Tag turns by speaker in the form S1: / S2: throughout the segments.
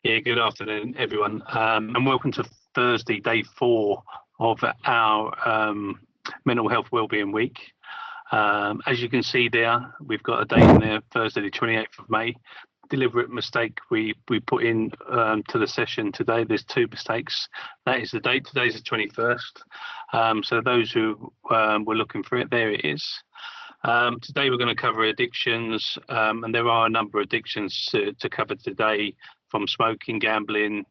S1: Yeah, good afternoon, everyone, and welcome to Thursday, day 4 of our Mental Health Wellbeing Week. As you can see there, we've got a date in there, Thursday, the 28th of May. Deliberate mistake we put in to the session today. There's 2 mistakes. That is the date. Today's the 21st. So those who were looking for it, there it is. Today we're going to cover addictions, and there are a number of addictions to cover today, from smoking, gambling,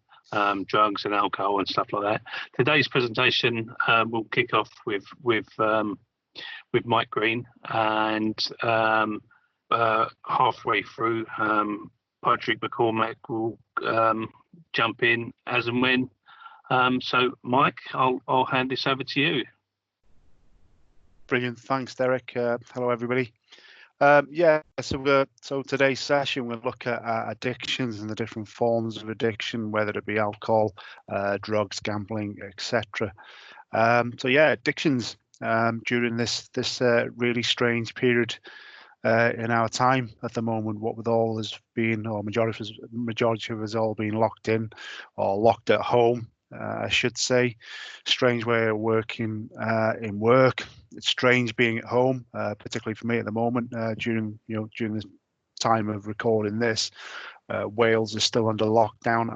S1: drugs and alcohol and stuff like that. Today's presentation will kick off with Mike Green, and halfway through, Patrick McCormack will jump in as and when. So Mike, I'll hand this over to you.
S2: Brilliant, thanks Derek. Hello everybody. So today's session we'll look at addictions and the different forms of addiction, whether it be alcohol, drugs, gambling, etc. Addictions during this really strange period in our time at the moment, what with all has been, or majority of us all being locked in or locked at home. I should say, strange way of working in work. It's strange being at home, particularly for me at the moment. During the time of recording this, Wales is still under lockdown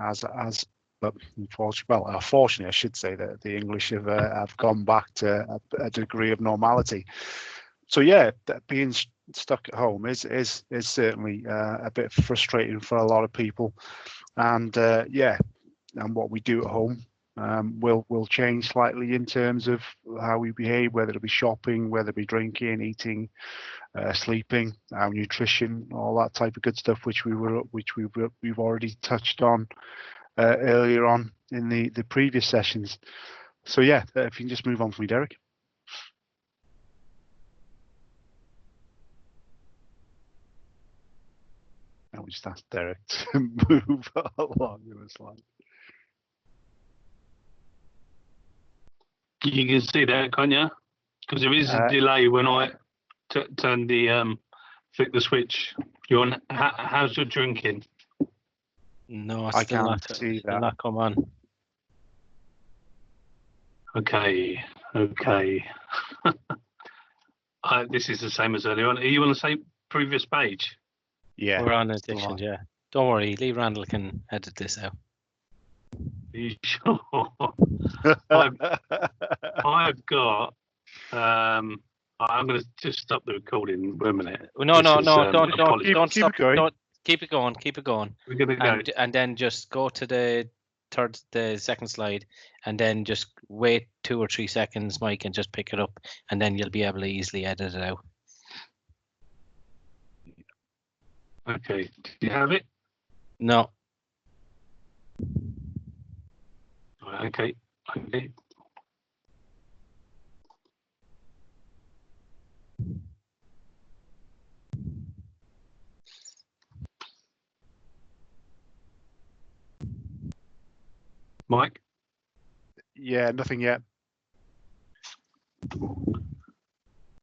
S2: but unfortunately, I should say that the English have gone back to a degree of normality. So yeah, being stuck at home is certainly a bit frustrating for a lot of people, and and what we do at home will change slightly in terms of how we behave, whether it be shopping, whether it be drinking, eating, sleeping, our nutrition, all that type of good stuff, which we've already touched on earlier on in the previous sessions. So yeah, if you can just move on for me, Derek. Now we just ask Derek to move along in the slide.
S1: You can see that, can't you? Because there is a delay when I turn the flick the switch. How's your drinking?
S3: No,
S2: I can't see that.
S3: Still not come on.
S1: Okay. This is the same as earlier on. Are you on the same previous page?
S2: Yeah,
S3: we're on addictions. Yeah, don't worry. Lee Randall can edit this out.
S1: Are you sure? I've got. I'm going to just stop the recording for a minute.
S3: No, don't stop.
S2: Going.
S3: Don't keep it going.
S1: We're going to go.
S3: And then just go to the second slide, and then just wait 2 or 3 seconds, Mike, and just pick it up, and then you'll be able to easily edit it out.
S1: Okay. Do you have it?
S3: No.
S1: Okay. Mike?
S2: Yeah, nothing yet.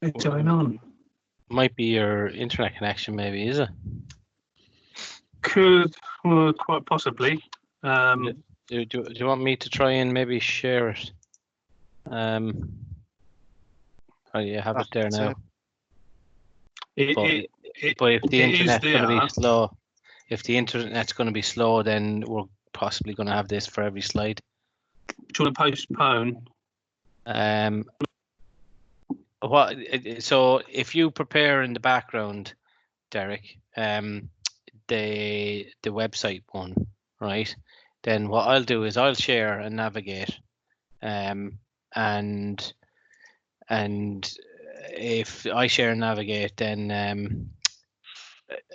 S1: What's going on?
S3: Might be your internet connection, maybe, is it?
S1: Quite possibly.
S3: Do you want me to try and maybe share it? Oh, you have it there now. But if the internet's going to be slow, then we're possibly going to have this for every slide.
S1: Do you want to postpone?
S3: So if you prepare in the background, Derek, the website one, right? Then what I'll do is I'll share and navigate, and if I share and navigate, then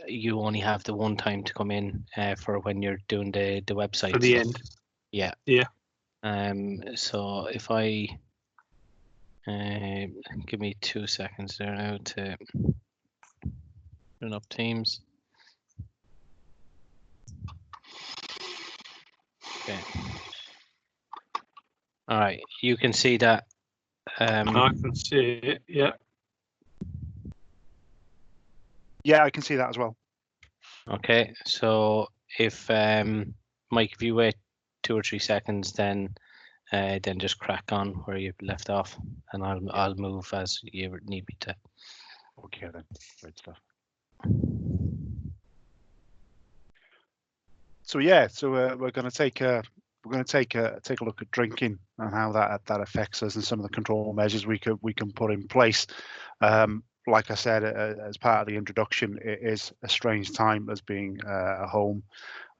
S3: you only have the one time to come in for when you're doing the website.
S1: At the end.
S3: Yeah.
S1: Yeah.
S3: So if I give me 2 seconds there now to turn up Teams. Okay. All right, you can see that.
S1: I can see it. Yeah.
S2: Yeah, I can see that as well.
S3: Okay, so if Mike, if you wait 2 or 3 seconds, then just crack on where you left off, and I'll move as you need me to.
S2: Okay then, great stuff. So yeah, so we're going to take a look at drinking and how that affects us, and some of the control measures we can put in place. Like I said, as part of the introduction, it is a strange time as being at home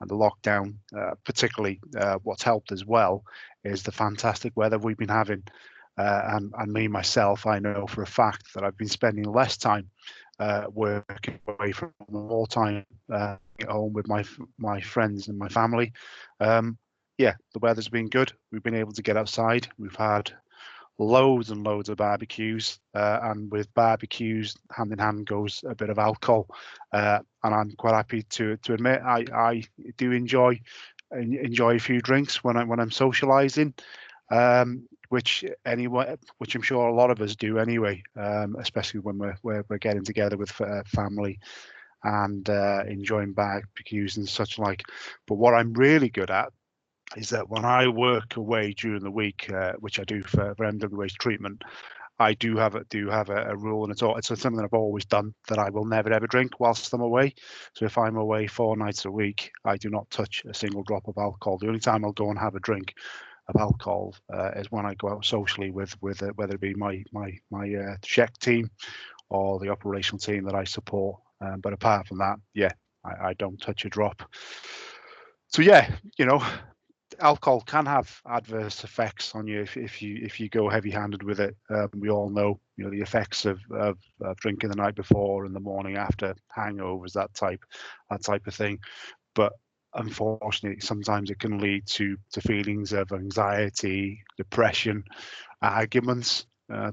S2: and the lockdown. Particularly, what's helped as well is the fantastic weather we've been having. And me myself, I know for a fact that I've been spending less time working away from more time at home with my friends and my family. Yeah, the weather's been good. We've been able to get outside. We've had loads and loads of barbecues, and with barbecues, hand in hand goes a bit of alcohol. And I'm quite happy to admit I do enjoy a few drinks when I'm socialising. Which I'm sure a lot of us do anyway, especially when we're getting together with family and enjoying barbecues and such like. But what I'm really good at is that when I work away during the week, which I do for MWA's treatment, I do have a rule, and it's something that I've always done, that I will never ever drink whilst I'm away. So if I'm away 4 nights a week, I do not touch a single drop of alcohol. The only time I'll go and have a drink of alcohol is when I go out socially with whether it be my Czech team or the operational team that I support. But apart from that, yeah, I don't touch a drop. So yeah, alcohol can have adverse effects on you if you go heavy-handed with it. We all know, the effects of drinking the night before and the morning after, hangovers, that type of thing. But unfortunately, sometimes it can lead to feelings of anxiety, depression, arguments.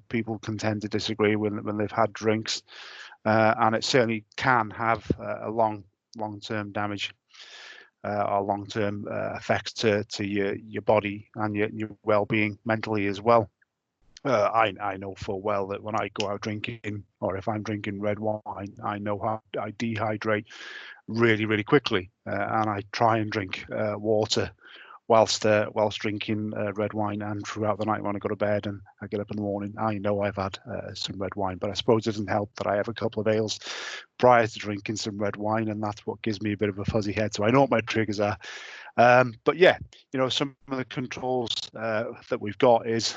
S2: People can tend to disagree when they've had drinks, and it certainly can have a long-term damage or long-term effects to your body and your well-being mentally as well. I know full well that when I go out drinking, or if I'm drinking red wine, I know how I dehydrate really, really quickly, and I try and drink water whilst drinking red wine, and throughout the night when I go to bed and I get up in the morning, I know I've had some red wine. But I suppose it doesn't help that I have a couple of ales prior to drinking some red wine, and that's what gives me a bit of a fuzzy head. So I know what my triggers are. But yeah, some of the controls that we've got is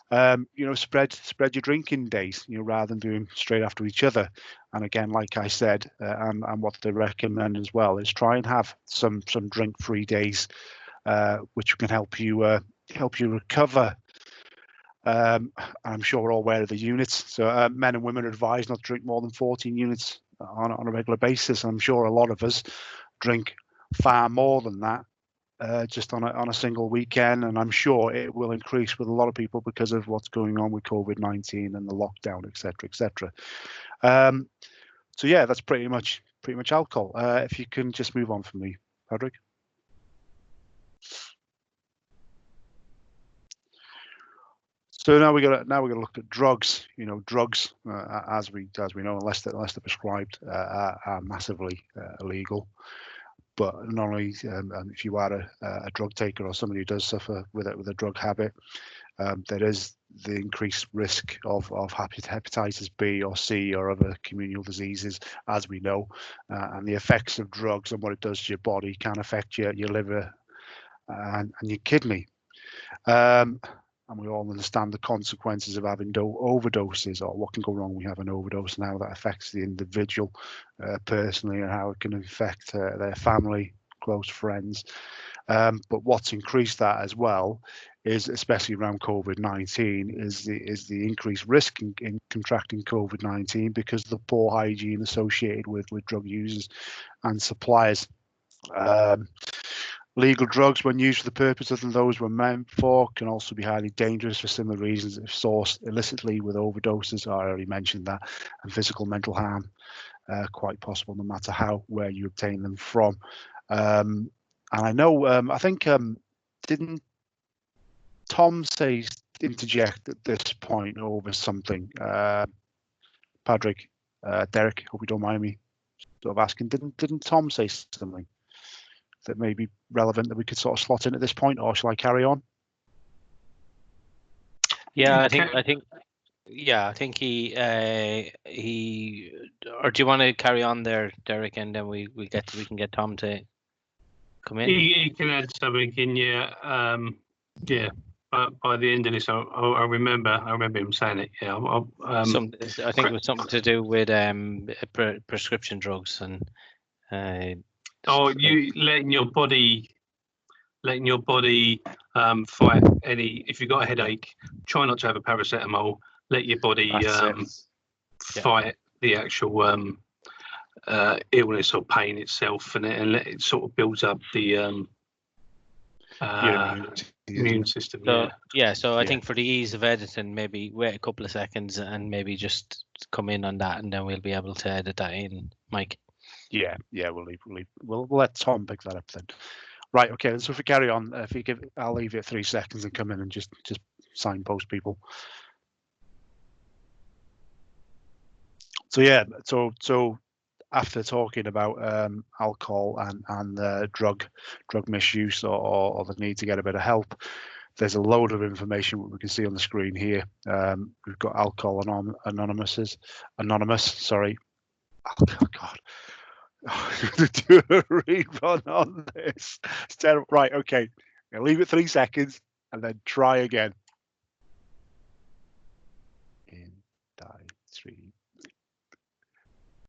S2: spread your drinking days, rather than doing straight after each other. And again, like I said, and what they recommend as well is try and have some drink-free days, which can help you recover. I'm sure we're all aware of the units. So men and women are advised not to drink more than 14 units on a regular basis. I'm sure a lot of us drink far more than that. Just on a single weekend, and I'm sure it will increase with a lot of people because of what's going on with COVID-19 and the lockdown, etc. So yeah, that's pretty much alcohol. If you can just move on for me, Patrick. So now we're gonna look at drugs. Drugs, as we know, unless they're prescribed, are massively illegal. But not only if you are a drug taker or somebody who does suffer with a drug habit, there is the increased risk of hepatitis B or C or other communicable diseases, as we know, and the effects of drugs and what it does to your body can affect your liver and your kidney. And we all understand the consequences of having overdoses, or what can go wrong when you have an overdose, and how that affects the individual personally, and how it can affect their family, close friends. But what's increased that as well is, especially around COVID-19, is the increased risk in contracting COVID-19 because of the poor hygiene associated with drug users and suppliers. Legal drugs, when used for the purpose other than those were meant for, can also be highly dangerous for similar reasons if sourced illicitly with overdoses. I already mentioned that, and physical mental harm, quite possible, no matter where you obtain them from. And I know, I think, didn't Tom say interject at this point over something? Patrick, Derek, hope you don't mind me sort of asking. Didn't Tom say something? that may be relevant that we could sort of slot in at this point, or shall I carry on?
S3: Yeah, I think he or do you want to carry on there, Derek, and then we can get Tom to come in.
S1: He can add something in, yeah. Yeah. But by the end of this, I remember him saying it. Yeah.
S3: I think it was something to do with prescription drugs and.
S1: You letting your body fight any. If you've got a headache, try not to have a paracetamol. Let your body fight the actual illness or pain itself, and let it sort of builds up the immune system.
S3: So I think for the ease of editing, maybe wait a couple of seconds and maybe just come in on that, and then we'll be able to edit that in, Mike.
S2: Yeah, we'll let Tom pick that up then. Right, okay. So if we carry on, I'll leave it 3 seconds and come in and just signpost people. So yeah, so after talking about alcohol and drug misuse or the need to get a bit of help, there's a load of information we can see on the screen here. We've got Alcohol Anonymous. Sorry. Oh God. To do a rerun on this. It's terrible. Right, okay. I'll leave it 3 seconds and then try again. In die 3.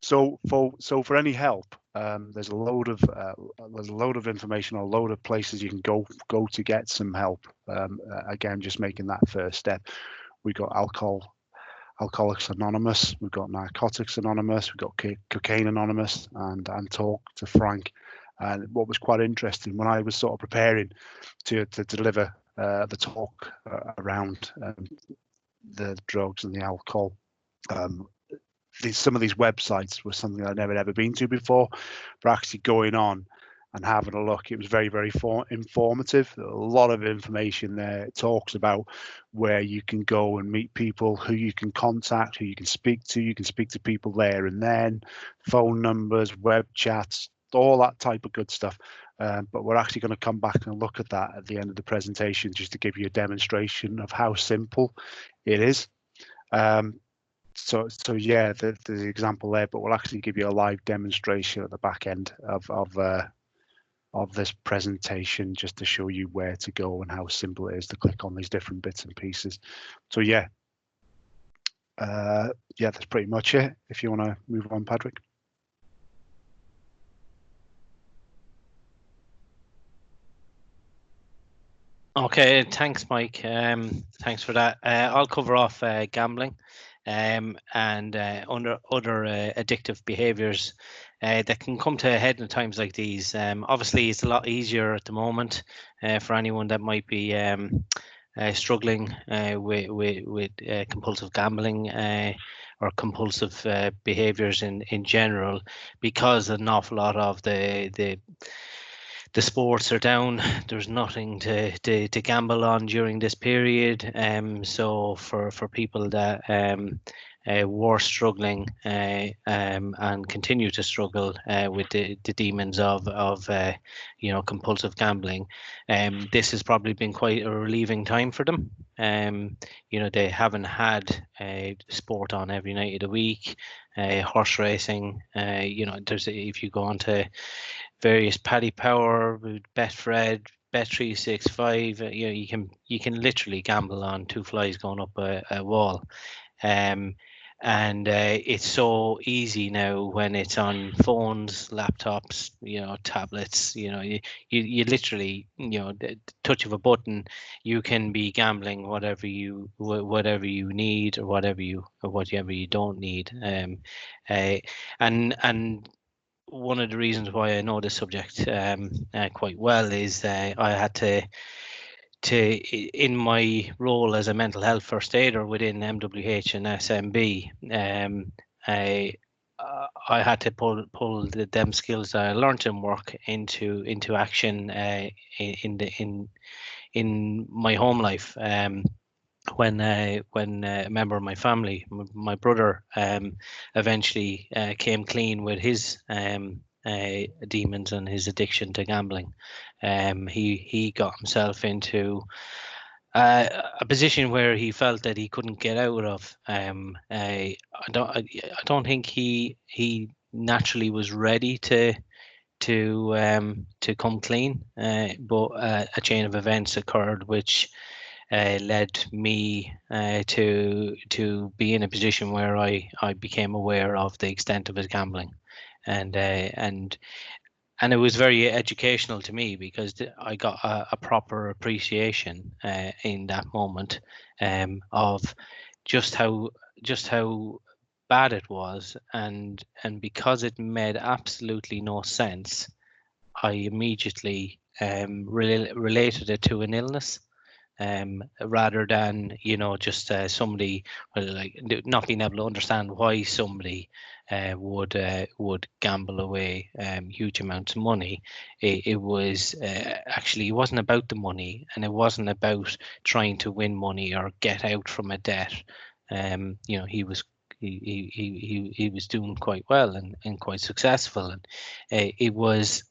S2: So for any help, there's a load of information or a load of places you can go to get some help. Again, just making that first step. We got Alcoholics Anonymous, we've got Narcotics Anonymous, we've got Cocaine Anonymous, and Talk to Frank. And what was quite interesting when I was sort of preparing to deliver the talk around the drugs and the alcohol, some of these websites were something I'd never ever been to before, but actually going on and having a look, it was very, very informative. A lot of information there. It talks about where you can go and meet people, who you can contact, who you can speak to. You can speak to people there and then, phone numbers, web chats, all that type of good stuff. But we're actually going to come back and look at that at the end of the presentation, just to give you a demonstration of how simple it is. So yeah, there's the example there, but we'll actually give you a live demonstration at the back end of this presentation, just to show you where to go and how simple it is to click on these different bits and pieces. So yeah, that's pretty much it. If you want to move on, Patrick.
S3: Okay, thanks, Mike. Thanks for that. I'll cover off gambling and under other addictive behaviors that can come to a head in times like these. Obviously, it's a lot easier at the moment for anyone that might be struggling with compulsive gambling or compulsive behaviors in general, because an awful lot of the sports are down. There's nothing to gamble on during this period. So for people that were struggling and continue to struggle with the demons of compulsive gambling, this has probably been quite a relieving time for them. They haven't had sport on every night of the week. Horse racing, if you go on to various Paddy Power, Betfred, Bet365, you can literally gamble on two flies going up a wall. And it's so easy now when it's on phones, laptops, tablets. You literally, the touch of a button, you can be gambling whatever you need or whatever you don't need. And one of the reasons why I know this subject quite well is I had to in my role as a mental health first aider within MWH and SMB, I had to pull them skills that I learned in work into action in my home life. When a member of my family, my brother, eventually came clean with his demons and his addiction to gambling. He got himself into a position where he felt that he couldn't get out of. I don't think he naturally was ready to come clean, but a chain of events occurred which led me to be in a position where I became aware of the extent of his gambling, and it was very educational to me because I got a proper appreciation in that moment of just how bad it was, and because it made absolutely no sense, I immediately related it to an illness, rather than just somebody, well, like not being able to understand why somebody would gamble away huge amounts of money. It was actually, it wasn't about the money, and it wasn't about trying to win money or get out from a debt. He was he was doing quite well and quite successful, and it was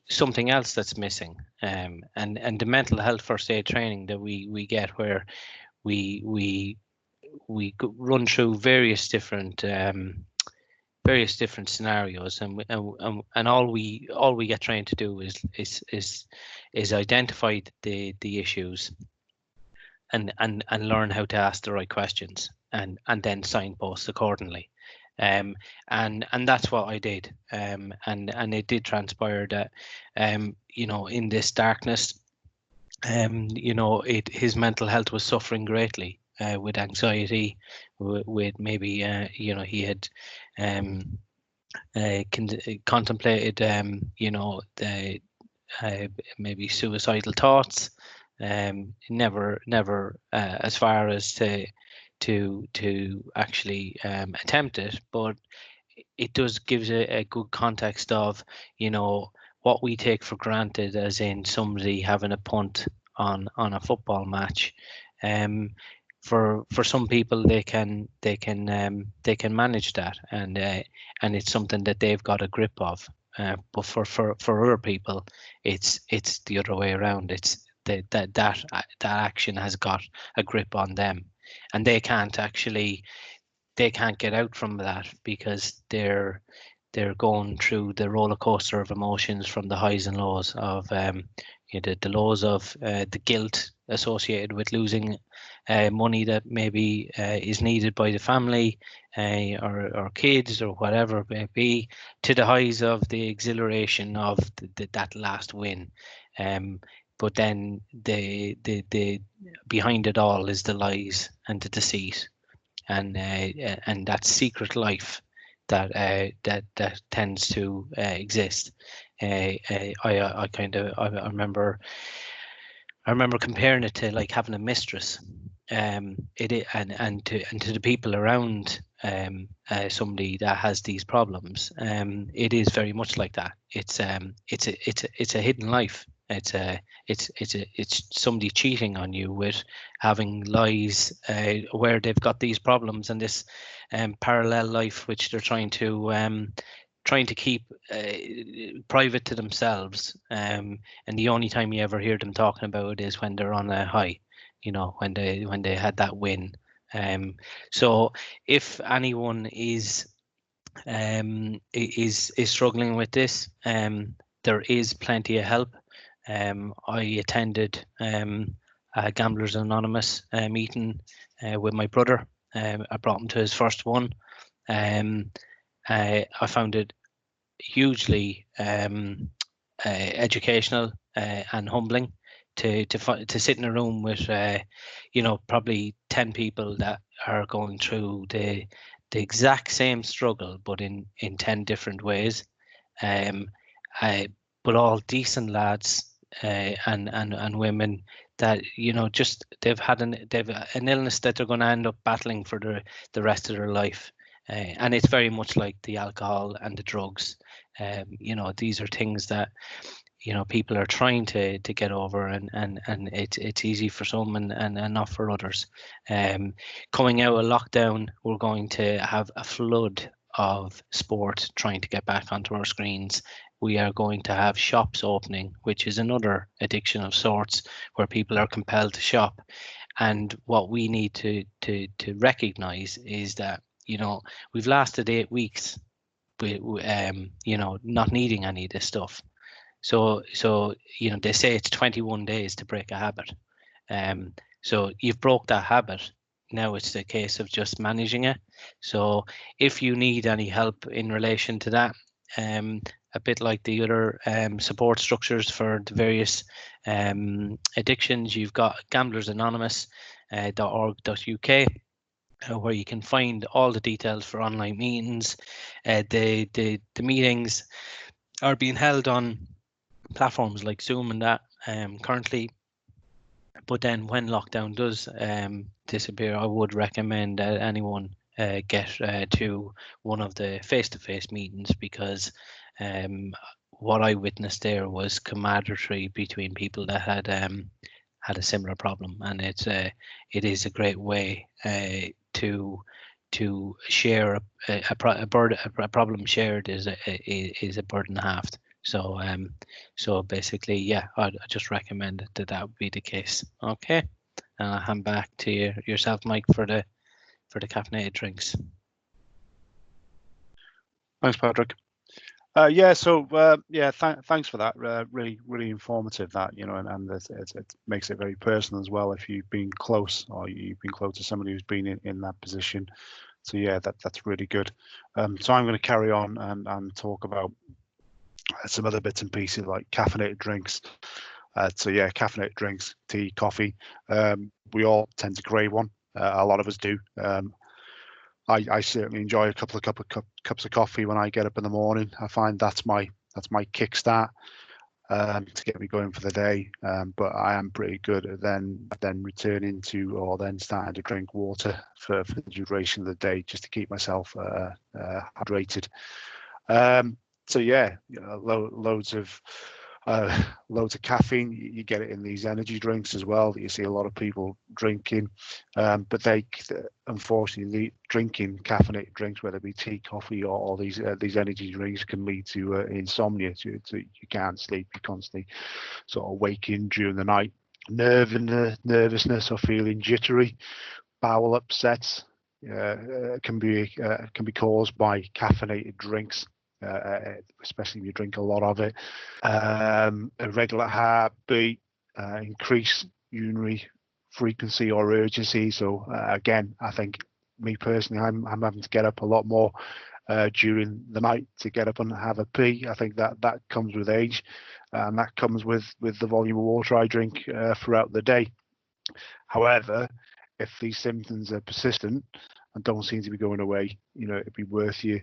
S3: something else that's missing, and the mental health first aid training that we get, where we run through various different scenarios, and all we get trained to do is identify the issues and learn how to ask the right questions, and then signpost accordingly. And that's what I did, and it did transpire that in this darkness, his mental health was suffering greatly, with anxiety, with maybe he had contemplated the maybe suicidal thoughts, never as far as to actually attempt it, but it does give a good context of what we take for granted, as in somebody having a punt on a football match. For some people, they can manage that, and it's something that they've got a grip of. But for other people, it's the other way around. It's that action has got a grip on them, and they can't get out from that, because they're going through the roller coaster of emotions, from the highs and lows of the lows of the guilt associated with losing money that maybe is needed by the family, or kids, or whatever it may be, to the highs of the exhilaration of that last win. But then the behind it all is the lies and the deceit, and that secret life that tends to exist. I remember comparing it to like having a mistress. And to the people around somebody that has these problems, it is very much like that. It's a hidden life. It's somebody cheating on you with having lies, where they've got these problems, and this parallel life which they're trying to keep private to themselves, and the only time you ever hear them talking about it is when they're on a high, when they had that win. So if anyone is struggling with this, there is plenty of help. I attended a Gamblers Anonymous meeting with my brother. I brought him to his first one. I found it hugely educational and humbling to sit in a room with probably 10 people that are going through the exact same struggle, but in 10 different ways, but all decent lads and women that just they've an illness that they're going to end up battling for the rest of their life, and it's very much like the alcohol and the drugs. These are things that people are trying to get over, and it's easy for some and not for others. Coming out of lockdown, we're going to have a flood of sport trying to get back onto our screens. We are going to have shops opening, which is another addiction of sorts, where people are compelled to shop. And what we need to recognize is that, you know, we've lasted 8 weeks with, you know, not needing any of this stuff. So you know, they say it's 21 days to break a habit. So you've broke that habit. Now it's the case of just managing it. So if you need any help in relation to that, a bit like the other support structures for the various addictions, you've got gamblersanonymous.org.uk, where you can find all the details for online meetings. The meetings are being held on platforms like Zoom and that currently. But then when lockdown does disappear, I would recommend that anyone get to one of the face-to-face meetings, because what I witnessed there was camaraderie between people that had had a similar problem, and it is a great way to share a problem shared is a burden halved. So so basically, yeah, I'd just recommend that would be the case. Okay, and I'll hand back to yourself, Mike, for the caffeinated drinks.
S2: Thanks, Patrick. Yeah, so thanks for that. Really informative, that, you know, and it makes it very personal as well if you've been close, or you've been close to somebody who's been in that position. So yeah, that's really good. So I'm going to carry on and talk about some other bits and pieces like caffeinated drinks. So yeah, caffeinated drinks, tea, coffee. We all tend to crave one. A lot of us do. I certainly enjoy a couple of cups of coffee when I get up in the morning. I find that's my kickstart to get me going for the day. But I am pretty good at then returning to, or then starting to drink water for the duration of the day, just to keep myself hydrated. So yeah, you know, loads of caffeine. You get it in these energy drinks as well that you see a lot of people drinking, but they unfortunately, drinking caffeinated drinks, whether it be tea, coffee, or these energy drinks, can lead to insomnia. So you can't sleep. You're constantly sort of waking during the night, nervousness, or feeling jittery, bowel upsets. Can be caused by caffeinated drinks. Especially if you drink a lot of it. Irregular heartbeat, increased urinary frequency or urgency. So again, I think, me personally, I'm having to get up a lot more during the night to get up and have a pee. I think that comes with age, and that comes with the volume of water I drink throughout the day. However, if these symptoms are persistent and don't seem to be going away, you know, it'd be worth you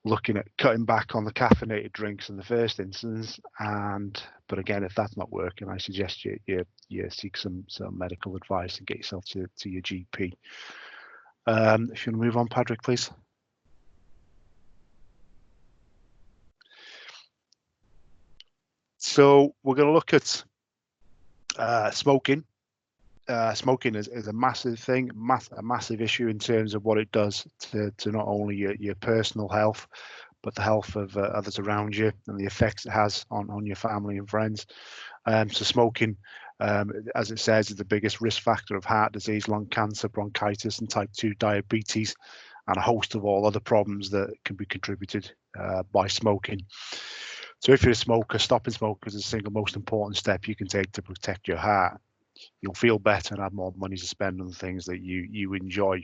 S2: looking at cutting back on the caffeinated drinks in the first instance. But again, if that's not working, I suggest you seek some medical advice and get yourself to your GP. If you want to move on, Patrick, please. So we're going to look at smoking. Smoking is a massive thing, a massive issue in terms of what it does to not only your personal health, but the health of others around you, and the effects it has on your family and friends. So smoking, as it says, is the biggest risk factor of heart disease, lung cancer, bronchitis, and type 2 diabetes, and a host of all other problems that can be contributed by smoking. So if you're a smoker, stopping smoking is the single most important step you can take to protect your heart. You'll feel better and have more money to spend on things that you enjoy.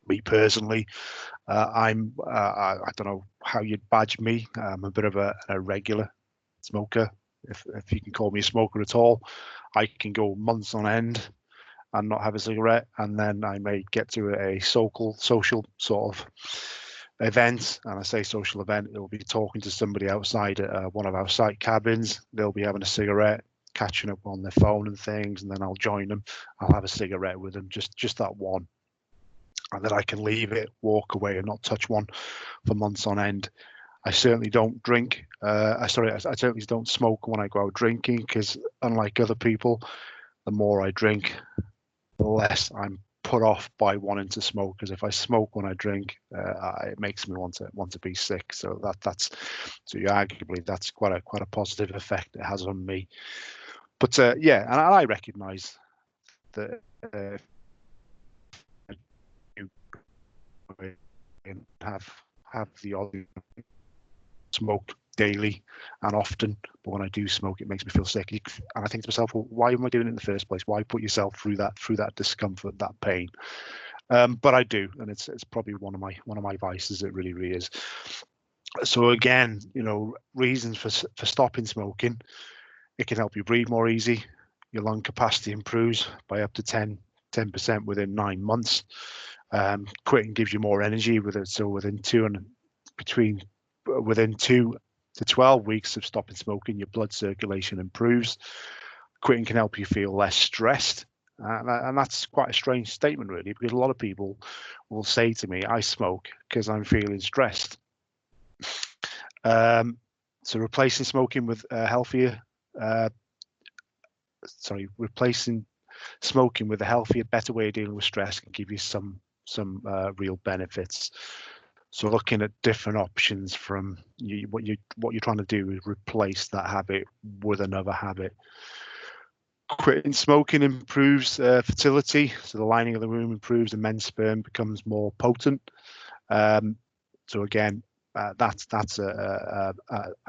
S2: Me personally, I don't know how you'd badge me. I'm a bit of a regular smoker, if you can call me a smoker at all. I can go months on end and not have a cigarette, and then I may get to a social sort of event, and I say social event, it'll be talking to somebody outside one of our site cabins. They'll be having a cigarette, catching up on their phone and things, and then I'll join them. I'll have a cigarette with them, just that one, and then I can leave it, walk away, and not touch one for months on end. I certainly don't drink. I certainly don't smoke when I go out drinking, because unlike other people, the more I drink, the less I'm put off by wanting to smoke, because if I smoke when I drink, it makes me want to be sick. So arguably that's quite a positive effect it has on me. But yeah, and I recognise that you have the odd smoke daily and often, but when I do smoke, it makes me feel sick. And I think to myself, well, why am I doing it in the first place? Why put yourself through that discomfort, that pain? But I do, and it's probably one of my vices. It really is. So again, reasons for stopping smoking: it can help you breathe more easy. Your lung capacity improves by up to 10% within 9 months. Quitting gives you more energy within 2 to 12 weeks of stopping smoking, your blood circulation improves. Quitting can help you feel less stressed. And that's quite a strange statement, really, because a lot of people will say to me, I smoke because I'm feeling stressed. So replacing smoking with replacing smoking with a healthier, better way of dealing with stress can give you some real benefits. So looking at different options from what you're trying to do is replace that habit with another habit. Quitting smoking improves fertility, so the lining of the womb improves and men's sperm becomes more potent. So again, that's an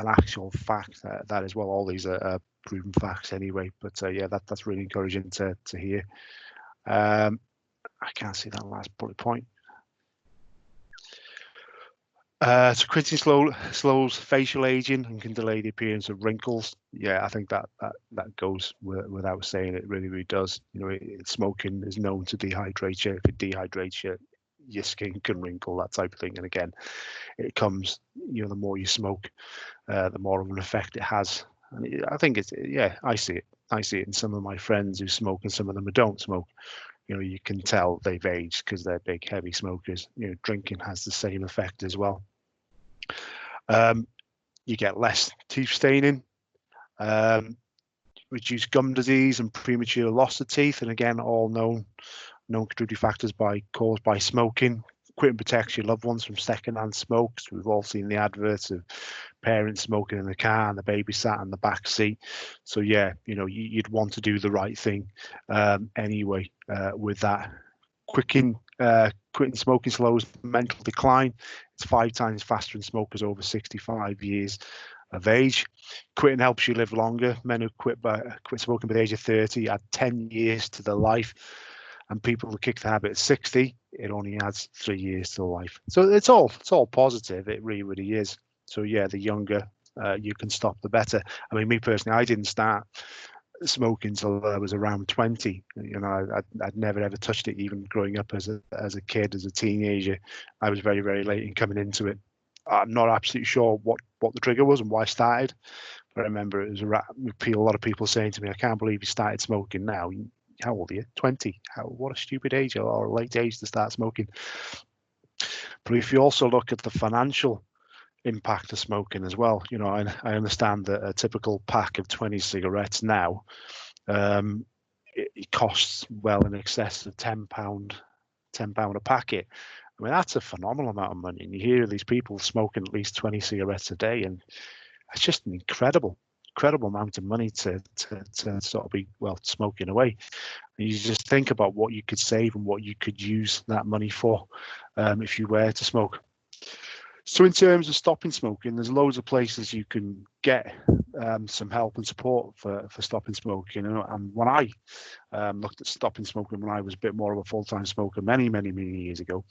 S2: actual fact that as well. All these are proven facts anyway. But yeah, that's really encouraging to hear. I can't see that last bullet point. So quitting slows facial aging and can delay the appearance of wrinkles. Yeah, I think that goes without saying. It really does. Smoking is known to dehydrate you. If it dehydrates you, your skin can wrinkle, that type of thing. And again, it comes, the more you smoke, the more of an effect it has. And I think I see it. I see it in some of my friends who smoke and some of them who don't smoke. You can tell they've aged because they're big, heavy smokers. Drinking has the same effect as well. You get less teeth staining, reduce gum disease and premature loss of teeth, and again, all known contributing factors caused by smoking. Quitting protects your loved ones from secondhand smokes. We've all seen the adverts of parents smoking in the car and the baby sat in the back seat. So yeah, you'd want to do the right thing anyway with that. Quitting smoking slows mental decline. It's 5 times faster in smokers over 65 years of age. Quitting helps you live longer. Men who quit smoking by the age of 30 add 10 years to their life, and people who kick the habit at 60, it only adds 3 years to life. So it's all positive. It really is. So yeah, the younger you can stop, the better. I mean, me personally, I didn't start smoking until I was around 20. I'd never ever touched it, even growing up as a kid, as a teenager. I was very, very late in coming into it. I'm not absolutely sure what the trigger was and why I started, but I remember it was a lot of people saying to me, I can't believe you started smoking now. How old are you? 20. What a stupid age or a late age to start smoking. But if you also look at the financial impact of smoking as well, I understand that a typical pack of 20 cigarettes now, it costs well in excess of £10 a packet. I mean, that's a phenomenal amount of money. And you hear these people smoking at least 20 cigarettes a day, and it's just an incredible amount of money to sort of be smoking away. And you just think about what you could save and what you could use that money for if you were to smoke. So in terms of stopping smoking, there's loads of places you can get some help and support for stopping smoking. And when I looked at stopping smoking when I was a bit more of a full-time smoker many years ago,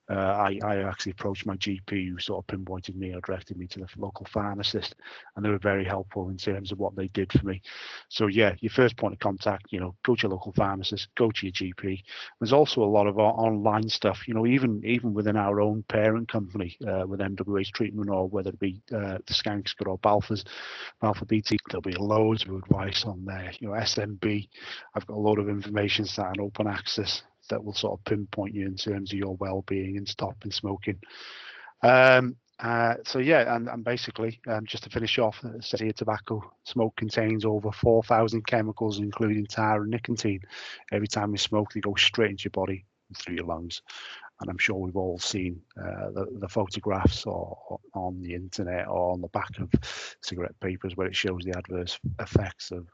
S2: I actually approached my GP, who sort of pinpointed me or directed me to the local pharmacist, and they were very helpful in terms of what they did for me. So yeah, your first point of contact, go to your local pharmacist, go to your GP. There's also a lot of online stuff, even within our own parent company with MWH Treatment, or whether it be the Skanska or Balfour BT, there'll be loads of advice on there. SMB, I've got a lot of information sat on open access that will sort of pinpoint you in terms of your well-being and stopping smoking. So yeah, and basically, just to finish off, it says here tobacco smoke contains over 4,000 chemicals, including tar and nicotine. Every time you smoke, they go straight into your body, through your lungs. And I'm sure we've all seen the photographs or on the internet or on the back of cigarette papers where it shows the adverse effects of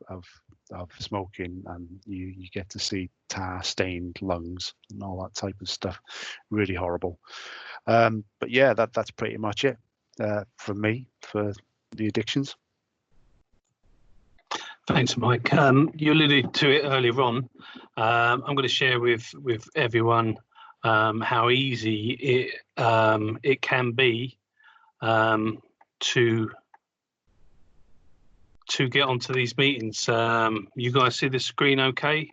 S2: smoking, and you get to see tar-stained lungs and all that type of stuff. Really horrible. But yeah, that's pretty much it from me for the addictions.
S1: Thanks, Mike. You alluded to it earlier on. I'm going to share with everyone how easy it can be to get onto these meetings. You guys see the screen okay?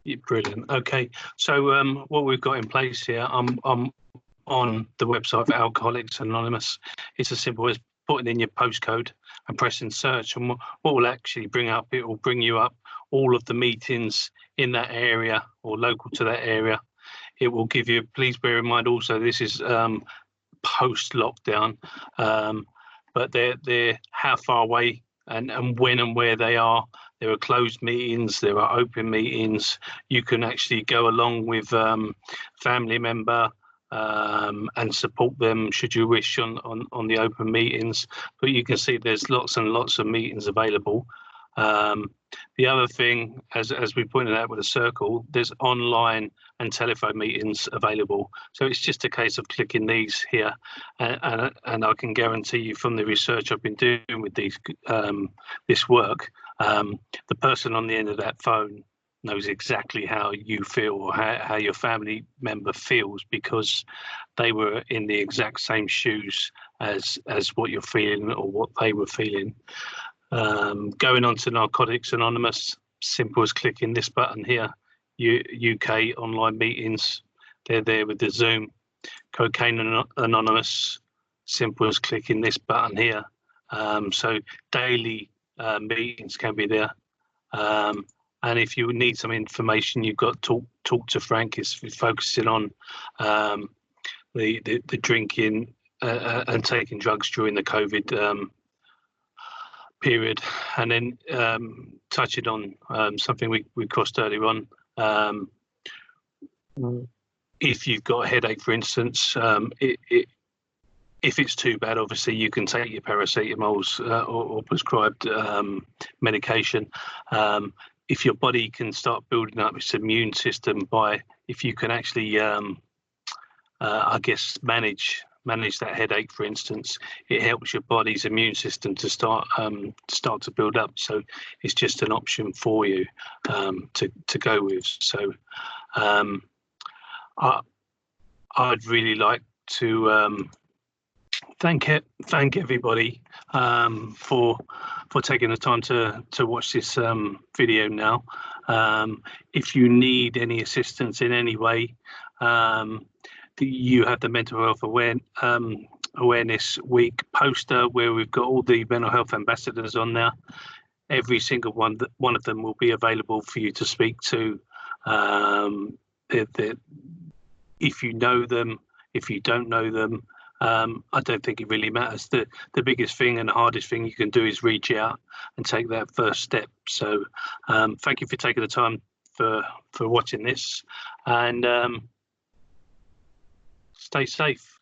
S1: Yeah, brilliant. Okay, so what we've got in place here, I'm on the website for Alcoholics Anonymous. It's as simple as putting in your postcode and pressing search, and what will actually bring up, it will bring you up all of the meetings in that area or local to that area. It will give you, please bear in mind also, this is post lockdown, but they're how far away and when and where they are. There are closed meetings, there are open meetings. You can actually go along with family member and support them should you wish on the open meetings. But you can see there's lots and lots of meetings available. The other thing, as we pointed out with the circle, there's online and telephone meetings available. So it's just a case of clicking these here, and I can guarantee you from the research I've been doing with these this work, the person on the end of that phone knows exactly how you feel or how your family member feels, because they were in the exact same shoes as what you're feeling or what they were feeling. Going on to Narcotics Anonymous, simple as clicking this button here. UK online meetings, they're there with the Zoom. Cocaine Anonymous, simple as clicking this button here. So daily meetings can be there. And if you need some information, you've got Talk to Frank. Is focusing on the drinking and taking drugs during the COVID period. And then touching on something we crossed earlier on. If you've got a headache, for instance, if it's too bad, obviously you can take your paracetamols or prescribed medication. If your body can start building up its immune system if you can actually, I guess, manage that headache, for instance, it helps your body's immune system to start to build up. So it's just an option for you to go with. So I'd really like to thank everybody for taking the time to watch this video now. If you need any assistance in any way, you have the Mental Health Awareness Week poster where we've got all the mental health ambassadors on there. Every single one of them will be available for you to speak to. If you know them, if you don't know them, I don't think it really matters. The biggest thing and the hardest thing you can do is reach out and take that first step. So thank you for taking the time for watching this, and stay safe.